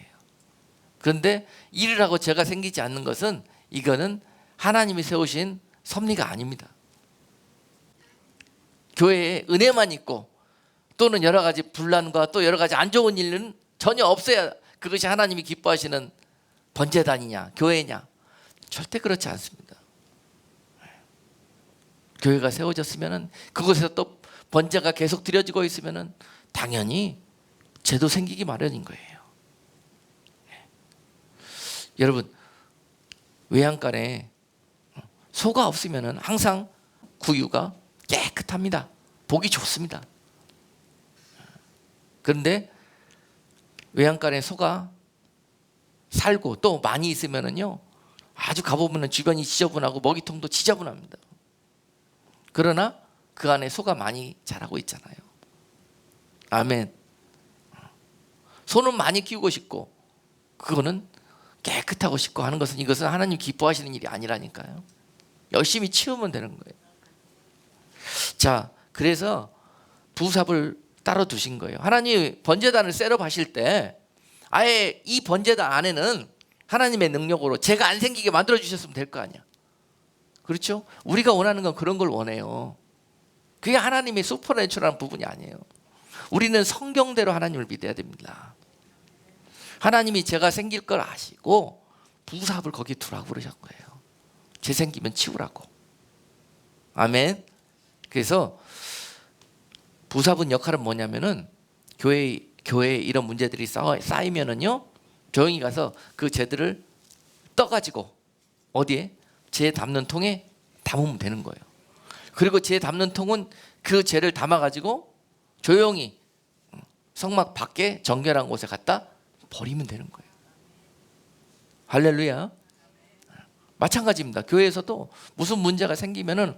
그런데 일을 하고 죄가 생기지 않는 것은, 이거는 하나님이 세우신 섭리가 아닙니다. 교회에 은혜만 있고 또는 여러 가지 분란과 또 여러 가지 안 좋은 일은 전혀 없어야 그것이 하나님이 기뻐하시는 번제단이냐 교회냐? 절대 그렇지 않습니다. 교회가 세워졌으면 그곳에서 또 번제가 계속 드려지고 있으면 당연히 죄도 생기기 마련인 거예요. 여러분, 외양간에 소가 없으면 항상 구유가 깨끗합니다. 보기 좋습니다. 그런데 외양간에 소가 살고 또 많이 있으면은요, 아주 가보면은 주변이 지저분하고 먹이통도 지저분합니다. 그러나 그 안에 소가 많이 자라고 있잖아요. 아멘. 소는 많이 키우고 싶고 그거는 깨끗하고 싶고 하는 것은, 이것은 하나님 기뻐하시는 일이 아니라니까요. 열심히 치우면 되는 거예요. 자, 그래서 부삽을 따로 두신 거예요. 하나님 번제단을 셋업 하실 때 아예 이 번제단 안에는 하나님의 능력으로 제가 안 생기게 만들어 주셨으면 될 거 아니야. 그렇죠? 우리가 원하는 건 그런 걸 원해요. 그게 하나님의 슈퍼내추럴한 부분이 아니에요. 우리는 성경대로 하나님을 믿어야 됩니다. 하나님이 제가 생길 걸 아시고 부삽을 거기 두라고 그러신 거예요. 제 생기면 치우라고. 아멘. 그래서 부삽은 역할은 뭐냐면은 교회에 이런 문제들이 쌓이면은요, 조용히 가서 그 죄들을 떠가지고 어디에? 죄 담는 통에 담으면 되는 거예요. 그리고 죄 담는 통은 그 죄를 담아가지고 조용히 성막 밖에 정결한 곳에 갖다 버리면 되는 거예요. 할렐루야. 마찬가지입니다. 교회에서도 무슨 문제가 생기면은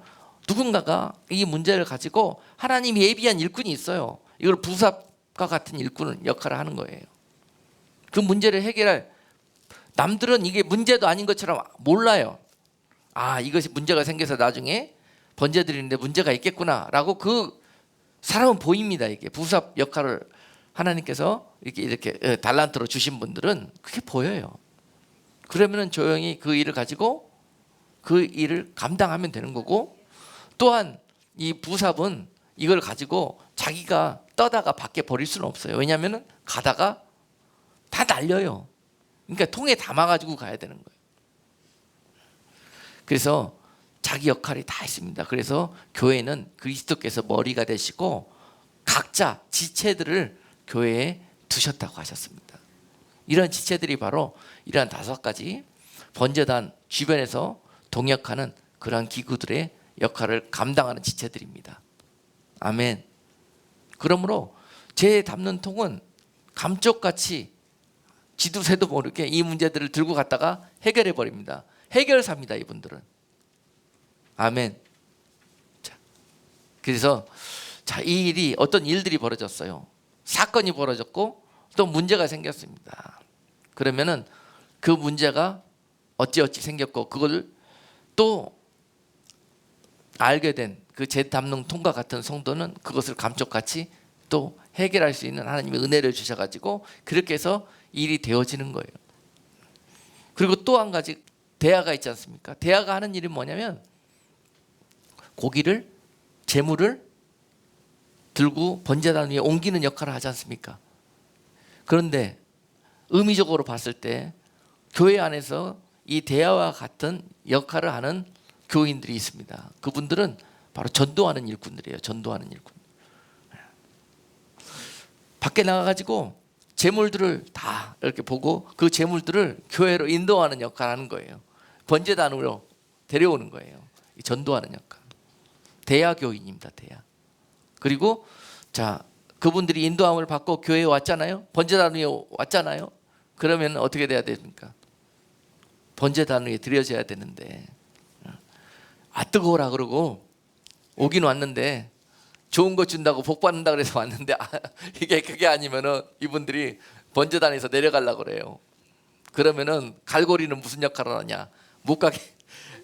누군가가 이 문제를 가지고 하나님이 예비한 일꾼이 있어요. 이걸 부삽과 같은 일꾼은 역할을 하는 거예요. 그 문제를 해결할, 남들은 이게 문제도 아닌 것처럼 몰라요. 아, 이것이 문제가 생겨서 나중에 번제 드리는데 문제가 있겠구나라고 그 사람은 보입니다. 이게 부삽 역할을 하나님께서 이렇게 달란트로 주신 분들은 그게 보여요. 그러면은 조용히 그 일을 가지고 그 일을 감당하면 되는 거고, 또한 이 부삽은 이걸 가지고 자기가 떠다가 밖에 버릴 수는 없어요. 왜냐하면 가다가 다 날려요. 그러니까 통에 담아가지고 가야 되는 거예요. 그래서 자기 역할이 다 있습니다. 그래서 교회는 그리스도께서 머리가 되시고 각자 지체들을 교회에 두셨다고 하셨습니다. 이런 지체들이 바로 이러한 5가지 번제단 주변에서 동역하는 그러한 기구들의 역할을 감당하는 지체들입니다. 아멘. 그러므로 죄 담는 통은 감쪽같이 지도 새도 모르게 이 문제들을 들고 갔다가 해결해 버립니다. 해결사입니다, 이분들은. 아멘. 자, 그래서 이 일이, 어떤 일들이 벌어졌어요. 사건이 벌어졌고 또 문제가 생겼습니다. 그러면은 그 문제가 어찌어찌 생겼고 그걸 또 알게 된 그 죄 담는 통과 같은 성도는 그것을 감쪽같이 또 해결할 수 있는 하나님의 은혜를 주셔가지고 그렇게 해서 일이 되어지는 거예요. 그리고 또 한 가지 대야가 있지 않습니까? 대야가 하는 일이 뭐냐면 고기를, 제물을 들고 번제단 위에 옮기는 역할을 하지 않습니까? 그런데 의미적으로 봤을 때 교회 안에서 이 대야와 같은 역할을 하는 교인들이 있습니다. 그분들은 바로 전도하는 일꾼들이에요. 전도하는 일꾼. 밖에 나가가지고 제물들을 다 이렇게 보고 그 제물들을 교회로 인도하는 역할을 하는 거예요. 번제단으로 데려오는 거예요. 이 전도하는 역할. 대야 교인입니다. 대야. 그리고 자, 그분들이 인도함을 받고 교회에 왔잖아요. 번제단 위에 왔잖아요. 그러면 어떻게 돼야 됩니까? 번제단 위에 드려져야 되는데, 아 뜨거워라 그러고 오긴 왔는데 좋은 거 준다고 복 받는다 그래서 왔는데 이게 그게 아니면은 이분들이 번제단에서 내려가려고 그래요. 그러면은 갈고리는 무슨 역할을 하냐? 못 가게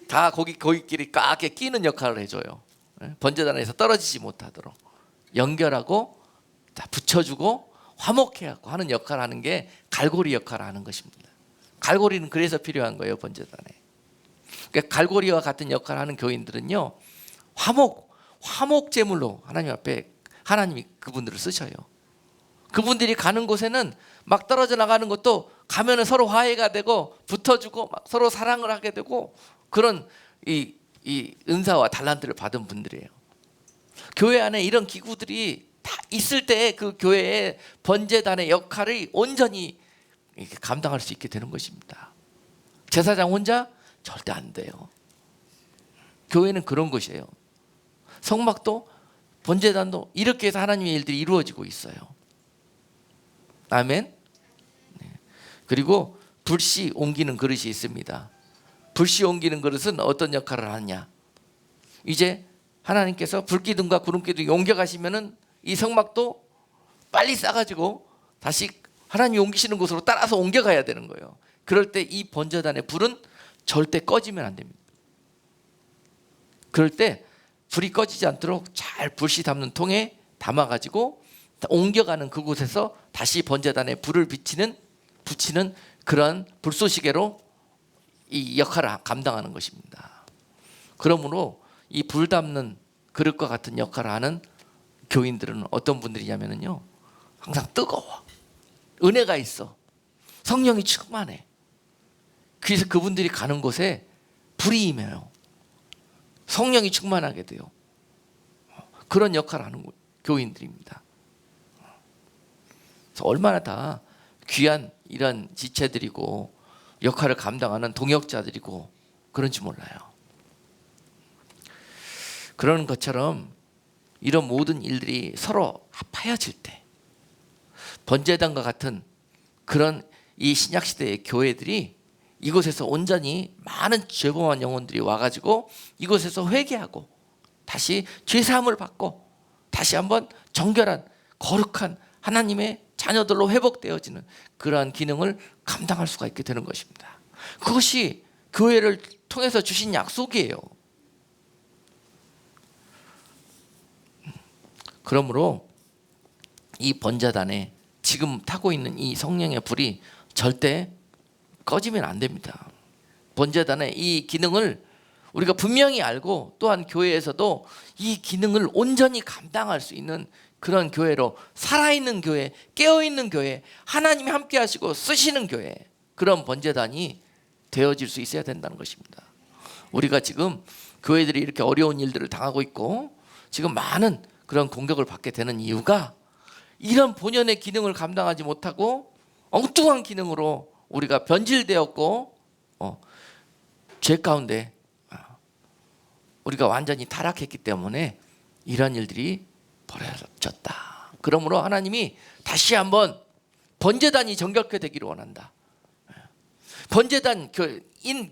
다 거기끼리 까게 끼는 역할을 해줘요. 번제단에서 떨어지지 못하도록 연결하고 다 붙여주고 화목해하고 하는 역할을 하는 게 갈고리 역할을 하는 것입니다. 갈고리는 그래서 필요한 거예요, 번제단에. 그러니까 갈고리와 같은 역할을 하는 교인들은요, 화목 제물로 하나님 앞에 하나님이 그분들을 쓰셔요. 그분들이 가는 곳에는 막 떨어져 나가는 것도 가면은 서로 화해가 되고 붙어주고 막 서로 사랑을 하게 되고 그런 이 은사와 달란트를 받은 분들이에요. 교회 안에 이런 기구들이 다 있을 때 그 교회의 번제단의 역할을 온전히 감당할 수 있게 되는 것입니다. 제사장 혼자 절대 안 돼요. 교회는 그런 것이에요. 성막도 번제단도 이렇게 해서 하나님의 일들이 이루어지고 있어요. 아멘. 네. 그리고 불씨 옮기는 그릇이 있습니다. 불씨 옮기는 그릇은 어떤 역할을 하느냐, 이제 하나님께서 불기둥과 구름기둥이 옮겨가시면은 이 성막도 빨리 싸가지고 다시 하나님이 옮기시는 곳으로 따라서 옮겨가야 되는 거예요. 그럴 때 이 번제단의 불은 절대 꺼지면 안 됩니다. 그럴 때 불이 꺼지지 않도록 잘 불씨 담는 통에 담아가지고 옮겨가는 그곳에서 다시 번제단에 불을 붙이는 그런 불쏘시개로 이 역할을 감당하는 것입니다. 그러므로 이 불 담는 그릇과 같은 역할을 하는 교인들은 어떤 분들이냐면요, 항상 뜨거워, 은혜가 있어, 성령이 충만해. 그래서 그분들이 가는 곳에 불이 임해요. 성령이 충만하게 돼요. 그런 역할을 하는 교인들입니다. 그래서 얼마나 다 귀한 이런 지체들이고 역할을 감당하는 동역자들이고 그런지 몰라요. 그런 것처럼 이런 모든 일들이 서로 합하여질 때 번제단과 같은 그런 이 신약시대의 교회들이 이곳에서 온전히 많은 죄범한 영혼들이 와가지고 이곳에서 회개하고 다시 죄사함을 받고 다시 한번 정결한 거룩한 하나님의 자녀들로 회복되어지는 그러한 기능을 감당할 수가 있게 되는 것입니다. 그것이 교회를 통해서 주신 약속이에요. 그러므로 이 번제단에 지금 타고 있는 이 성령의 불이 절대 꺼지면 안 됩니다. 번제단의 이 기능을 우리가 분명히 알고, 또한 교회에서도 이 기능을 온전히 감당할 수 있는 그런 교회로, 살아있는 교회, 깨어있는 교회, 하나님이 함께 하시고 쓰시는 교회, 그런 번제단이 되어질 수 있어야 된다는 것입니다. 우리가 지금 교회들이 이렇게 어려운 일들을 당하고 있고 지금 많은 그런 공격을 받게 되는 이유가 이런 본연의 기능을 감당하지 못하고 엉뚱한 기능으로 우리가 변질되었고 죄 가운데 우리가 완전히 타락했기 때문에 이런 일들이 벌어졌다. 그러므로 하나님이 다시 한번 번제단이 정결케 되기를 원한다. 번제단인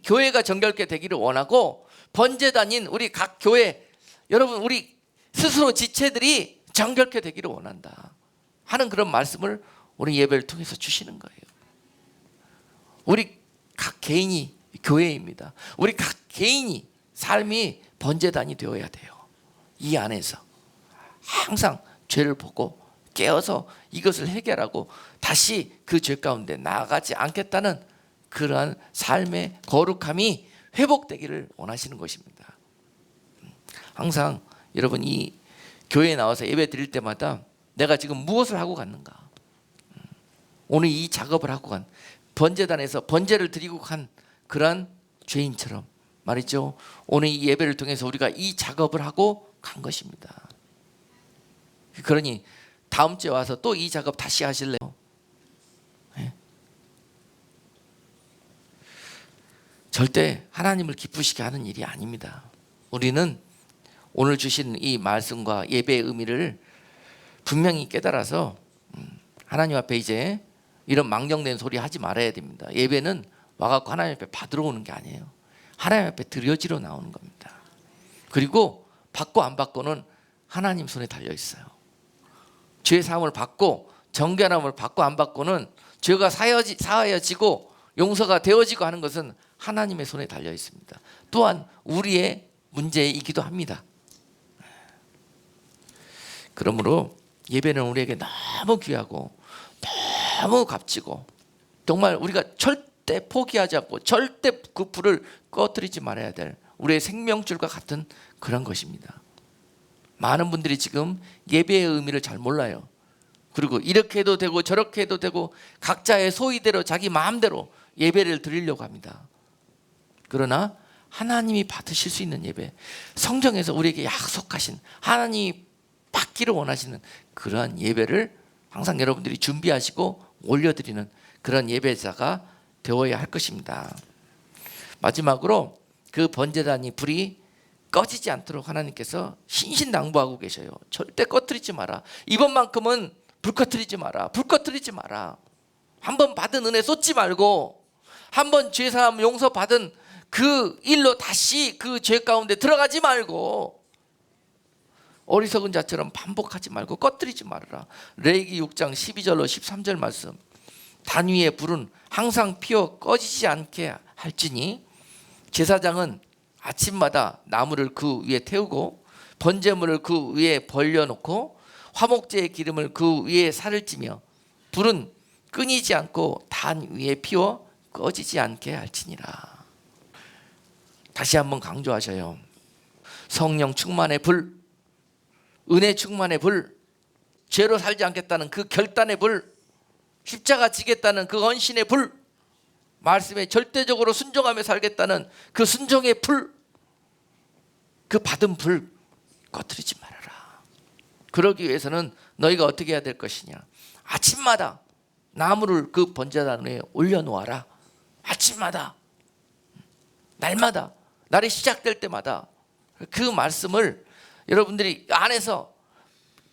교회가 정결케 되기를 원하고, 번제단인 우리 각 교회 여러분, 우리 스스로 지체들이 정결케 되기를 원한다 하는 그런 말씀을 우리 예배를 통해서 주시는 거예요. 우리 각 개인이 교회입니다. 우리 각 개인이 삶이 번제단이 되어야 돼요. 이 안에서 항상 죄를 보고 깨어서 이것을 해결하고 다시 그 죄 가운데 나아가지 않겠다는 그러한 삶의 거룩함이 회복되기를 원하시는 것입니다. 항상 여러분, 이 교회에 나와서 예배 드릴 때마다 내가 지금 무엇을 하고 갔는가, 오늘 이 작업을 하고 간, 번제단에서 번제를 드리고 간 그러한 죄인처럼 말이죠, 오늘 이 예배를 통해서 우리가 이 작업을 하고 간 것입니다. 그러니 다음 주에 와서 또 이 작업 다시 하실래요? 네? 절대 하나님을 기쁘시게 하는 일이 아닙니다. 우리는 오늘 주신 이 말씀과 예배의 의미를 분명히 깨달아서 하나님 앞에 이제 이런 망령된 소리 하지 말아야 됩니다. 예배는 와갖고 하나님 앞에 받으러 오는 게 아니에요. 하나님 앞에 드려지러 나오는 겁니다. 그리고 받고 안 받고는 하나님 손에 달려 있어요. 죄 사함을 받고 정결함을 받고 안 받고는, 죄가 사하여지고 용서가 되어지고 하는 것은 하나님의 손에 달려 있습니다. 또한 우리의 문제이기도 합니다. 그러므로 예배는 우리에게 너무 귀하고 너무 값지고, 정말 우리가 절대 포기하지 않고 절대 그 불을 꺼뜨리지 말아야 될 우리의 생명줄과 같은 그런 것입니다. 많은 분들이 지금 예배의 의미를 잘 몰라요. 그리고 이렇게 해도 되고 저렇게 해도 되고 각자의 소위대로 자기 마음대로 예배를 드리려고 합니다. 그러나 하나님이 받으실 수 있는 예배, 성경에서 우리에게 약속하신 하나님이 받기를 원하시는 그러한 예배를 항상 여러분들이 준비하시고 올려드리는 그런 예배자가 되어야 할 것입니다. 마지막으로 그 번제단이 불이 꺼지지 않도록 하나님께서 신신당부하고 계셔요. 절대 꺼뜨리지 마라. 이번만큼은 불 꺼뜨리지 마라. 불 꺼뜨리지 마라. 한번 받은 은혜 쏟지 말고, 한번 죄사함 용서 받은 그 일로 다시 그 죄 가운데 들어가지 말고, 어리석은 자처럼 반복하지 말고 꺼뜨리지 말아라. 레위기 6장 12절로 13절 말씀. 단위의 불은 항상 피어 꺼지지 않게 할지니 제사장은 아침마다 나무를 그 위에 태우고 번제물을 그 위에 벌려놓고 화목제의 기름을 그 위에 살을 찌며 불은 끊이지 않고 단 위에 피워 꺼지지 않게 할지니라. 다시 한번 강조하셔요. 성령 충만의 불, 은혜 충만의 불, 죄로 살지 않겠다는 그 결단의 불, 십자가 지겠다는 그 헌신의 불, 말씀에 절대적으로 순종하며 살겠다는 그 순종의 불, 그 받은 불 꺼뜨리지 말아라. 그러기 위해서는 너희가 어떻게 해야 될 것이냐. 아침마다 나무를 그 번제단 위에 올려놓아라. 아침마다, 날마다, 날이 시작될 때마다 그 말씀을 여러분들이 안에서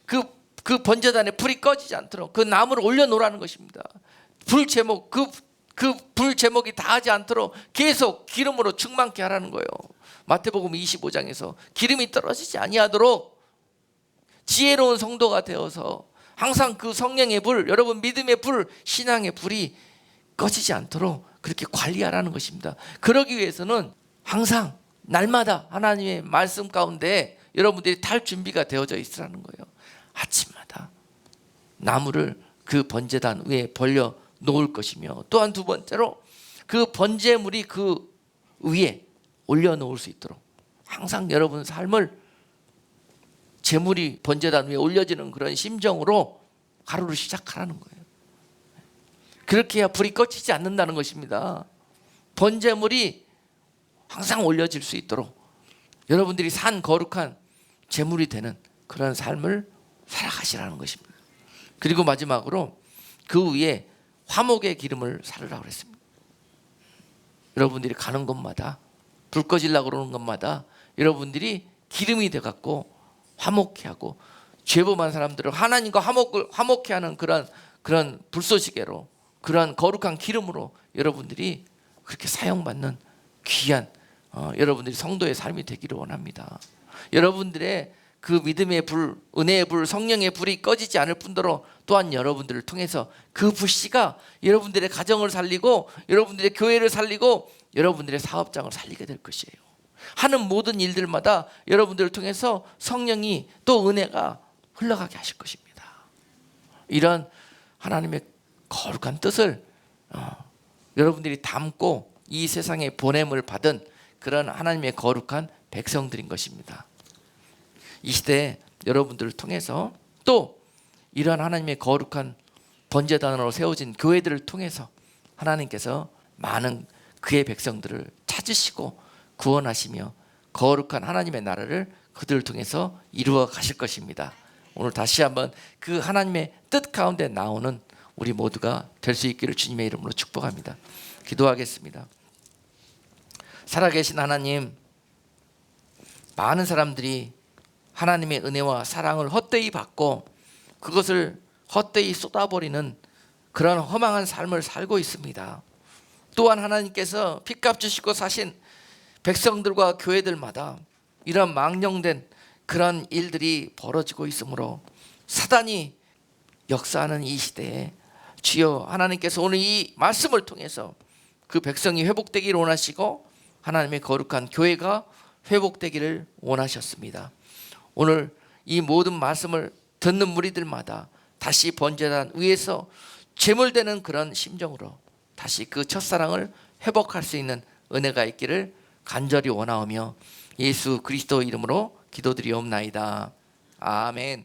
그 번제단에 불이 꺼지지 않도록 그 나무를 올려놓으라는 것입니다. 불 제목, 그 불 제목이 다하지 않도록 계속 기름으로 충만케 하라는 거예요. 마태복음 25장에서 기름이 떨어지지 아니하도록 지혜로운 성도가 되어서 항상 그 성령의 불, 여러분 믿음의 불, 신앙의 불이 꺼지지 않도록 그렇게 관리하라는 것입니다. 그러기 위해서는 항상 날마다 하나님의 말씀 가운데 여러분들이 탈 준비가 되어져 있으라는 거예요. 아침마다 나무를 그 번제단 위에 벌려 놓을 것이며, 또한 두 번째로 그 번제물이 그 위에 올려놓을 수 있도록 항상 여러분 삶을 제물이 번제단 위에 올려지는 그런 심정으로 하루를 시작하라는 거예요. 그렇게 해야 불이 꺼지지 않는다는 것입니다. 번제물이 항상 올려질 수 있도록 여러분들이 산 거룩한 제물이 되는 그런 삶을 살아가시라는 것입니다. 그리고 마지막으로 그 위에 화목의 기름을 사르라고 그랬습니다. 여러분들이 가는 곳마다 불 꺼지려고 그러는 것마다 여러분들이 기름이 돼갖고 화목케 하고, 죄범한 사람들을 하나님과 화목케 하는 그런 불쏘시개로, 그런 거룩한 기름으로 여러분들이 그렇게 사용받는 귀한 여러분들이 성도의 삶이 되기를 원합니다. 여러분들의 그 믿음의 불, 은혜의 불, 성령의 불이 꺼지지 않을 뿐더러 또한 여러분들을 통해서 그 불씨가 여러분들의 가정을 살리고 여러분들의 교회를 살리고 여러분들의 사업장을 살리게 될 것이에요. 하는 모든 일들마다 여러분들을 통해서 성령이 또 은혜가 흘러가게 하실 것입니다. 이런 하나님의 거룩한 뜻을 여러분들이 담고 이 세상에 보냄을 받은 그런 하나님의 거룩한 백성들인 것입니다. 이 시대에 여러분들을 통해서 또 이러한 하나님의 거룩한 번제단으로 세워진 교회들을 통해서 하나님께서 많은 그의 백성들을 찾으시고 구원하시며 거룩한 하나님의 나라를 그들을 통해서 이루어 가실 것입니다. 오늘 다시 한번 그 하나님의 뜻 가운데 나오는 우리 모두가 될 수 있기를 주님의 이름으로 축복합니다. 기도하겠습니다. 살아계신 하나님, 많은 사람들이 하나님의 은혜와 사랑을 헛되이 받고 그것을 헛되이 쏟아버리는 그런 허망한 삶을 살고 있습니다. 또한 하나님께서 핏값 주시고 사신 백성들과 교회들마다 이런 망령된 그런 일들이 벌어지고 있으므로 사단이 역사하는 이 시대에 주여 하나님께서 오늘 이 말씀을 통해서 그 백성이 회복되기를 원하시고 하나님의 거룩한 교회가 회복되기를 원하셨습니다. 오늘 이 모든 말씀을 듣는 무리들마다 다시 번제단 위에서 제물되는 그런 심정으로 다시 그 첫사랑을 회복할 수 있는 은혜가 있기를 간절히 원하오며 예수 그리스도 이름으로 기도드리옵나이다. 아멘.